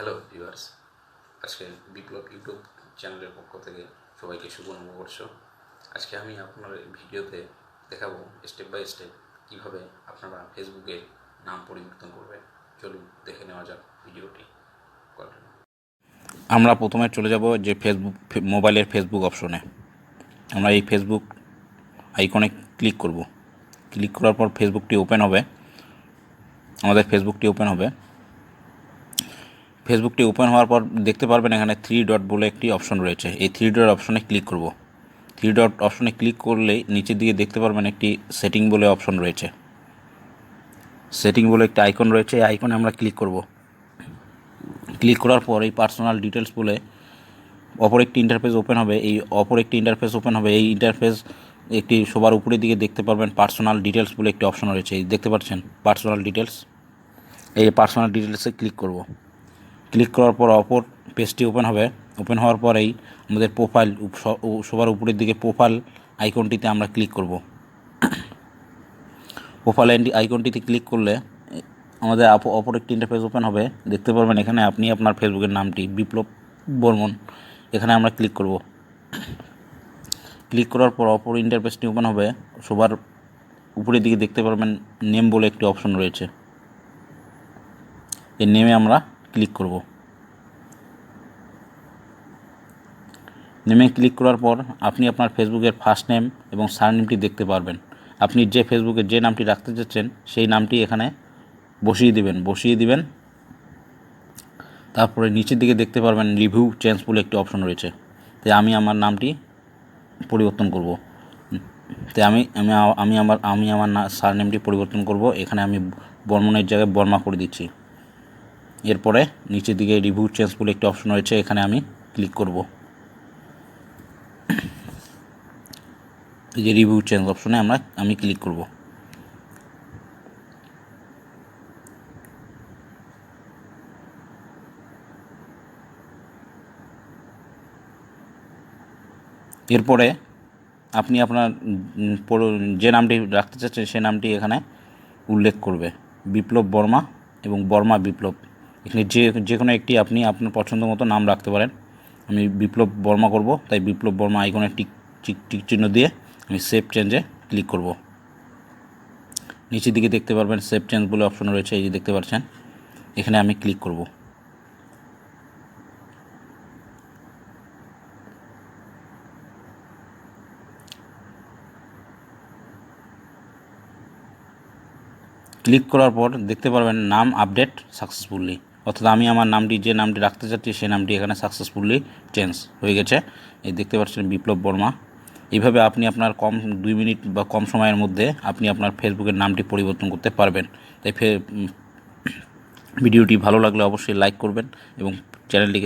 Hello viewers, আজকে বিপ্লব YouTube চ্যানেলের পক্ষ থেকে সবাইকে শুভ নববর্ষ। আজকে আমি আপনার ভিডিওতে দেখাবো স্টেপ বাই স্টেপ কীভাবে আপনারা ফেসবুকে নাম পরিবর্তন করবেন। চলুন দেখে নেওয়া যাক ভিডিওটি। আমরা প্রথমে চলে যাব যে মোবাইলের ফেসবুক অপশনে। আমরা এই ফেসবুক আইকনে ক্লিক করব। ক্লিক করার পর ফেসবুকটি ওপেন হবে। আমাদের ফেসবুকটি ওপেন হওয়ার পর দেখতে পারবেন এখানে 3 ডট বলে একটি অপশন রয়েছে। এই 3 ডট অপশনে ক্লিক করব। 3 ডট অপশনে ক্লিক করলেই নিচের দিকে দেখতে পারবেন একটি সেটিং বলে অপশন রয়েছে। সেটিং বলে একটি আইকন রয়েছে। এই আইকনে আমরা ক্লিক করব। ক্লিক করার পর এই পার্সোনাল ডিটেলস বলে অপর একটি ইন্টারফেস ওপেন হবে। এই ইন্টারফেস একটি সবার উপরের দিকে দেখতে পারবেন পার্সোনাল ডিটেলস বলে একটি অপশন রয়েছে। এই দেখতে পাচ্ছেন পার্সোনাল ডিটেলস। এই পার্সোনাল ডিটেলসে ক্লিক করব। ক্লিক করার পর অপর পেজটি ওপেন হবে। ওপেন হওয়ার পরেই আমাদের প্রোফাইল সবার উপরের দিকে প্রোফাইল আইকনটিতে আমরা ক্লিক করব। প্রোফাইল আইকনটিতে ক্লিক করলে আমাদের অপর একটি ইন্টারফেস ওপেন হবে। দেখতে পারবেন এখানে আপনি আপনার ফেসবুকের নামটি বিপ্লব বর্মন, এখানে আমরা ক্লিক করব। ক্লিক করার পর অপর ইন্টারফেসটি ওপেন হবে। সবার উপরের দিকে দেখতে পারবেন নেম বলে একটি অপশন রয়েছে। এই নেমে আমরা ক্লিক করব। নেমে ক্লিক করার পর আপনি আপনার ফেসবুকের ফার্স্ট নেম এবং সারনেমটি দেখতে পারবেন। আপনি যে ফেসবুকে যে নামটি রাখতে চাচ্ছেন সেই নামটি এখানে বসিয়ে দিবেন। তারপরে নিচের দিকে দেখতে পারবেন রিভিউ চেঞ্জ বলে একটি অপশন রয়েছে। তাই আমি আমার নামটি পরিবর্তন করব। তাই আমি আমার সারনেমটি পরিবর্তন করব। এখানে আমি বর্মনের জায়গায় বর্মা করে দিচ্ছি। এরপরে নিচের দিকে রিভিউ চেঞ্জ বলে একটি অপশন রয়েছে, এখানে আমি ক্লিক করব। এই যে রিভিউ চেঞ্জ অপশনে আমি ক্লিক করব। এরপরে আপনি আপনার যে নামটি রাখতে চাচ্ছেন সে নামটি এখানে উল্লেখ করবে, বিপ্লব বর্মা এবং বর্মা বিপ্লব। এখানে যে কোনো একটি আপনি আপনার পছন্দ মতো নাম রাখতে পারেন। আমি বিপ্লব বর্মা করব, তাই বিপ্লব বর্মা আইকনে টিক চিহ্ন দিয়ে আমি সেভ চেঞ্জে ক্লিক করব। নিচের দিকে দেখতে পারবেন সেভ চেঞ্জ বলে অপশন রয়েছে, এই যে দেখতে পাচ্ছেন, এখানে আমি ক্লিক করব। ক্লিক করার পর দেখতে পারবেন নাম আপডেট সাকসেসফুলি, অর্থাৎ আমি আমার যে নামটি রাখতে চাচ্ছি সেই নামটি এখানে সাকসেসফুলি চেঞ্জ হয়ে গেছে। এই দেখতে পাচ্ছেন বিপ্লব বর্মা। এইভাবে আপনি আপনার 2 মিনিট বা কম সময়ের মধ্যে আপনি আপনার ফেসবুকের নামটি পরিবর্তন করতে পারবেন। তাই ভিডিওটি ভালো লাগলে অবশ্যই লাইক করবেন এবং চ্যানেলটিকে